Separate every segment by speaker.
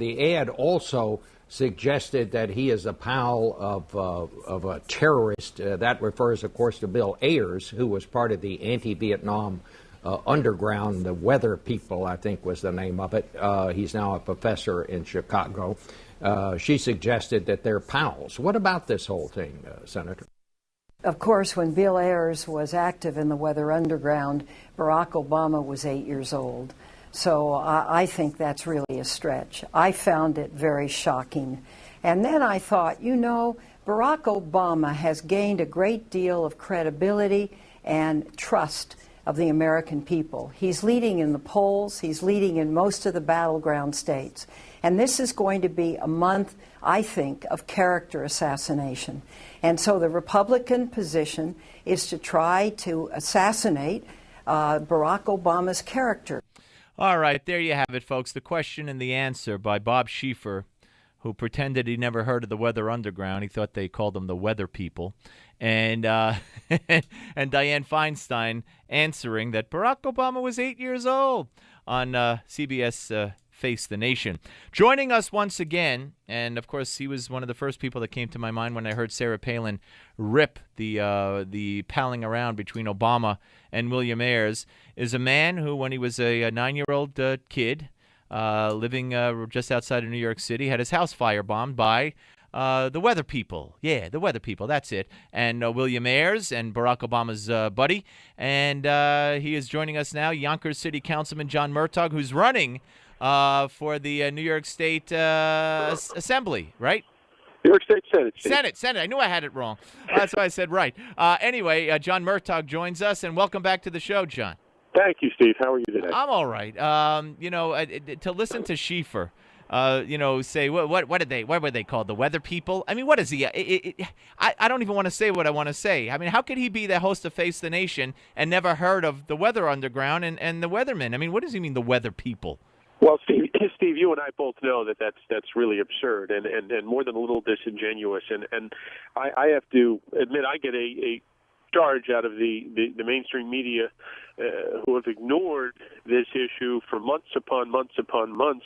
Speaker 1: The ad also suggested that he is a pal of a terrorist. That refers, of course, to Bill Ayers, who was part of the anti-Vietnam underground. The Weather People, I think, was the name of it. He's now a professor in Chicago. She suggested that they're pals. What about this whole thing, Senator?
Speaker 2: Of course, when Bill Ayers was active in the Weather Underground, Barack Obama was 8 years old. So I think that's really a stretch. I found it very shocking. And then I thought, you know, Barack Obama has gained a great deal of credibility and trust of the American people. He's leading in the polls. He's leading in most of the battleground states. And this is going to be a month, I think, of character assassination. And so the Republican position is to try to assassinate Barack Obama's character.
Speaker 3: All right, there you have it, folks. The question and the answer by Bob Schieffer, who pretended he never heard of the Weather Underground. He thought they called them the Weather People. And and Dianne Feinstein answering that Barack Obama was 8 years old on CBS Face the Nation. Joining us once again, and of course he was one of the first people that came to my mind when I heard Sarah Palin rip the palling around between Obama and William Ayers, is a man who, when he was a 9-year-old kid living just outside of New York City, had his house firebombed by the Weather People. Yeah, the Weather People, that's it. And William Ayers and Barack Obama's buddy. And he is joining us now, Yonkers City Councilman John Murtaugh, who's running for the New York State Assembly, right?
Speaker 4: New York State Senate.
Speaker 3: Senate. I knew I had it wrong. That's why I said right. Anyway, John Murtaugh joins us, and welcome back to the show, John.
Speaker 4: Thank you, Steve. How are you today?
Speaker 3: I'm all right. To listen to Schieffer, say what were they called? The Weather People? I mean, what is he? I don't even want to say what I want to say. I mean, how could he be the host of Face the Nation and never heard of the Weather Underground and the Weathermen? I mean, what does he mean, the Weather People?
Speaker 4: Well, Steve, you and I both know that that's really absurd and more than a little disingenuous. And I have to admit, I get a charge out of the mainstream media who have ignored this issue for months upon months upon months.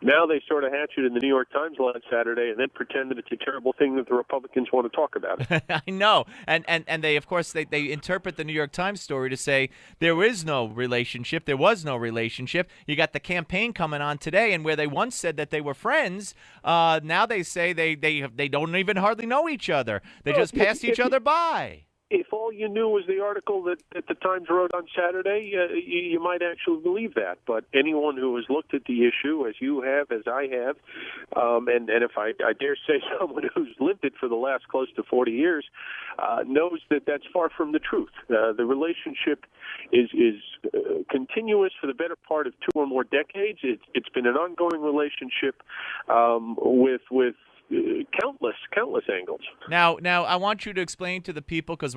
Speaker 4: Now they sort of hatch it in the New York Times last Saturday and then pretend that it's a terrible thing that the Republicans want to talk about.
Speaker 3: I know. And they, of course, they interpret the New York Times story to say there is no relationship. There was no relationship. You got the campaign coming on today, and where they once said that they were friends, now they say they don't even hardly know each other. They just passed each other by.
Speaker 4: If all you knew was the article that the Times wrote on Saturday, you might actually believe that. But anyone who has looked at the issue, as you have, as I have, and if I dare say someone who's lived it for the last close to 40 years, knows that that's far from the truth. The relationship is continuous for the better part of 2 or more decades. It's been an ongoing relationship with countless angles.
Speaker 3: Now, I want you to explain to the people, because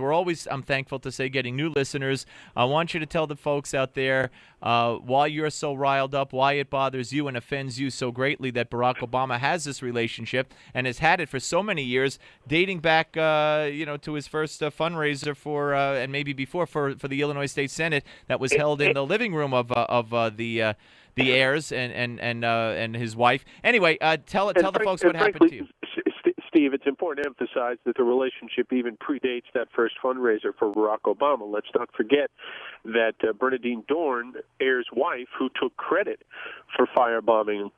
Speaker 3: I'm thankful to say, getting new listeners. I want you to tell the folks out there why you're so riled up, why it bothers you and offends you so greatly that Barack Obama has this relationship and has had it for so many years, dating back, to his first fundraiser for, and maybe before, for the Illinois State Senate that was held in the living room of the Ayers and his wife. Anyway, tell the folks what happened to you.
Speaker 4: Steve, it's important to emphasize that the relationship even predates that first fundraiser for Barack Obama. Let's not forget that Bernadine Dorn, Ayers' wife, who took credit for firebombing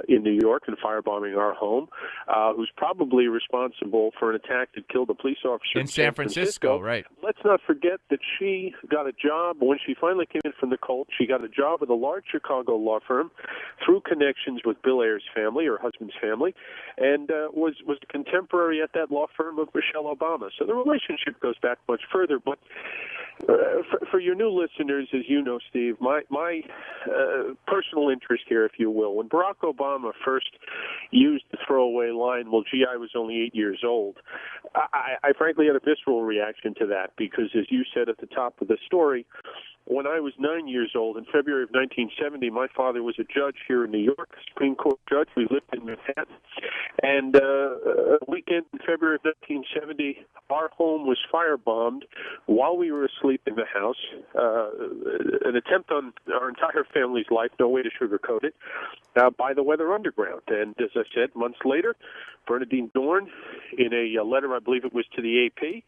Speaker 4: in New York and firebombing our home, who's probably responsible for an attack that killed a police officer
Speaker 3: in San Francisco, right?
Speaker 4: Let's not forget that she got a job when she finally came in from the Colt. She got a job with a large Chicago law firm through connections with Bill Ayers' family, her husband's family, and was contemporary at that law firm of Michelle Obama. So the relationship goes back much further. But for your new listeners, as you know, Steve, my personal interest here, if you will, when Barack Obama first used the throwaway line, well, gee, I was only 8 years old, I frankly had a visceral reaction to that because, as you said at the top of the story, when I was 9 years old, in February of 1970, my father was a judge here in New York, Supreme Court judge. We lived in Manhattan. And a weekend in February of 1970, our home was firebombed while we were asleep in the house. An attempt on our entire family's life, no way to sugarcoat it, by the Weather Underground. And as I said, months later, Bernadine Dorn, in a letter, I believe it was to the AP,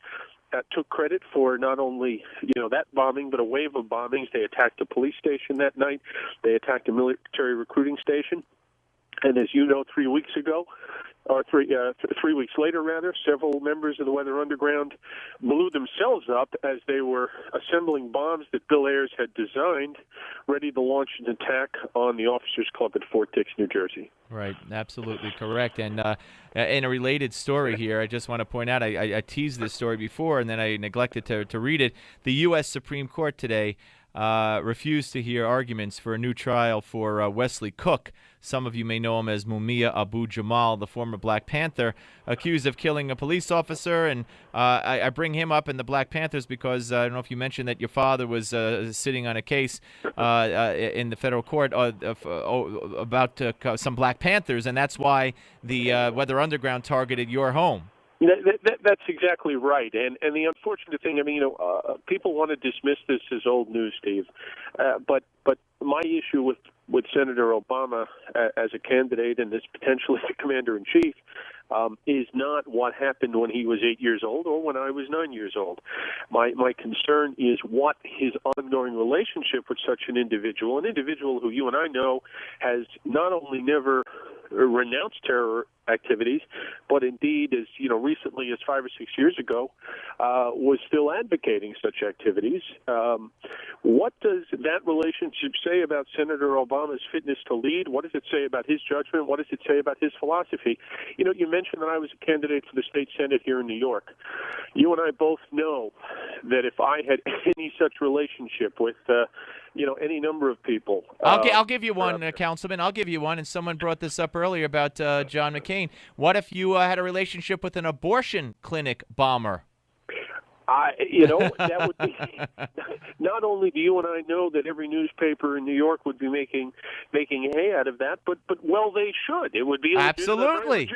Speaker 4: took credit for not only, that bombing, but a wave of bombings. They attacked a police station that night. They attacked a military recruiting station. And as you know, 3 weeks ago, or 3 weeks later, rather, several members of the Weather Underground blew themselves up as they were assembling bombs that Bill Ayers had designed, ready to launch an attack on the Officers Club at Fort Dix, New Jersey.
Speaker 3: Right, absolutely correct. And in a related story here, I just want to point out, I teased this story before, and then I neglected to read it. The U.S. Supreme Court today refused to hear arguments for a new trial for Wesley Cook. Some of you may know him as Mumia Abu Jamal, the former Black Panther, accused of killing a police officer. And I bring him up in the Black Panthers because I don't know if you mentioned that your father was sitting on a case in the federal court about some Black Panthers, and that's why the Weather Underground targeted your home.
Speaker 4: That's exactly right. And the unfortunate thing, people want to dismiss this as old news, Steve. But my issue with Senator Obama as a candidate and as potentially the commander-in-chief is not what happened when he was 8 years old or when I was 9 years old. My concern is what his ongoing relationship with such an individual who you and I know has not only never renounced terror activities, but indeed, as recently as 5 or 6 years ago, was still advocating such activities. What does that relationship say about Senator Obama's fitness to lead? What does it say about his judgment? What does it say about his philosophy? You mentioned that I was a candidate for the state senate here in New York. You and I both know that if I had any such relationship with any number of people.
Speaker 3: I'll give you one, Councilman. I'll give you one. And someone brought this up earlier about John McCain. What if you had a relationship with an abortion clinic bomber?
Speaker 4: That would be. Not only do you and I know that every newspaper in New York would be making hay out of that, but they should. It would be
Speaker 3: absolutely.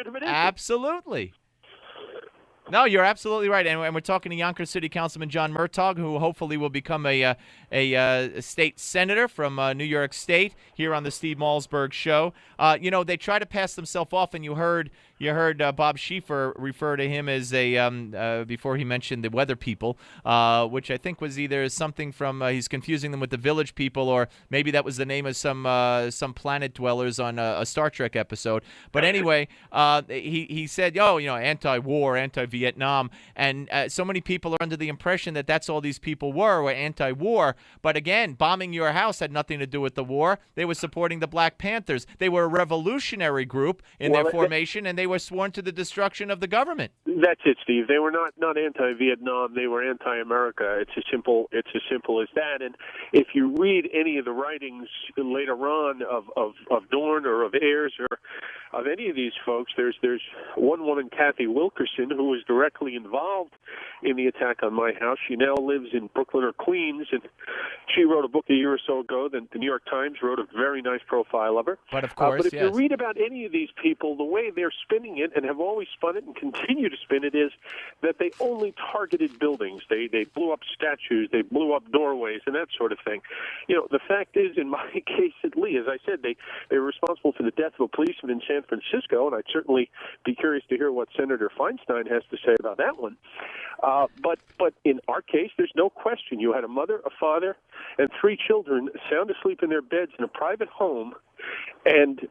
Speaker 3: No, you're absolutely right, and we're talking to Yonkers City Councilman John Murtaugh, who hopefully will become a state senator from New York State here on the Steve Malzberg Show. They try to pass themselves off, and you heard Bob Schieffer refer to him as before he mentioned the weather people, which I think was either something from he's confusing them with the village people, or maybe that was the name of some planet dwellers on a Star Trek episode. But anyway, he said, anti-war, anti-Vietnam, and so many people are under the impression that that's all these people were anti-war. But again, bombing your house had nothing to do with the war. They were supporting the Black Panthers. They were a revolutionary group in their formation, and they were sworn to the destruction of the government.
Speaker 4: That's it, Steve. They were not anti-Vietnam. They were anti-America. It's as simple as that. And if you read any of the writings later on of Dorn or of Ayers or of any of these folks, there's one woman, Kathy Wilkerson, who was directly involved in the attack on my house. She now lives in Brooklyn or Queens, and she wrote a book a year or so ago. Then the New York Times wrote a very nice profile of her.
Speaker 3: But of course,
Speaker 4: but if you read about any of these people, the way they're spinning it and have always spun it and continue to spin it is that they only targeted buildings. They blew up statues, they blew up doorways, and that sort of thing. The fact is, in my case at Lee, as I said, they were responsible for the death of a policeman in San Francisco, and I'd certainly be curious to hear what Senator Feinstein has to say about that one. But in our case, there's no question. You had a mother, a father, and 3 children sound asleep in their beds in a private home, and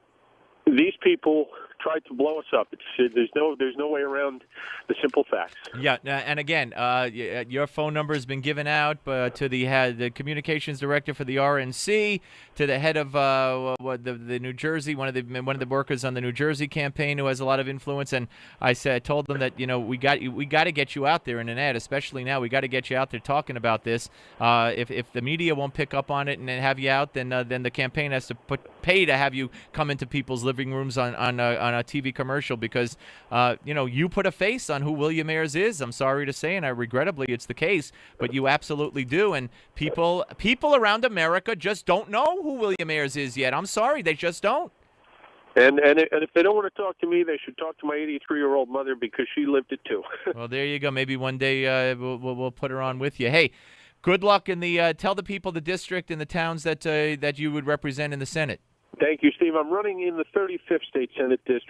Speaker 4: these people tried to blow us up. There's no way around the simple facts. Yeah,
Speaker 3: and again, your phone number has been given out to the communications director for the RNC, to the head of the New Jersey, one of the workers on the New Jersey campaign who has a lot of influence. And I told them that we got to get you out there in an ad, especially now. We got to get you out there talking about this. If the media won't pick up on it and have you out, then the campaign has to pay to have you come into people's living rooms on on a TV commercial because, you put a face on who William Ayers is. I'm sorry to say, and regrettably it's the case, but you absolutely do. And people around America just don't know who William Ayers is yet. I'm sorry, they just don't.
Speaker 4: And if they don't want to talk to me, they should talk to my 83-year-old mother because she lived it too.
Speaker 3: Well, there you go. Maybe one day we'll put her on with you. Hey, good luck in the. Tell the people, the district, and the towns that you would represent in the Senate.
Speaker 4: Thank you, Steve. I'm running in the 35th State Senate District.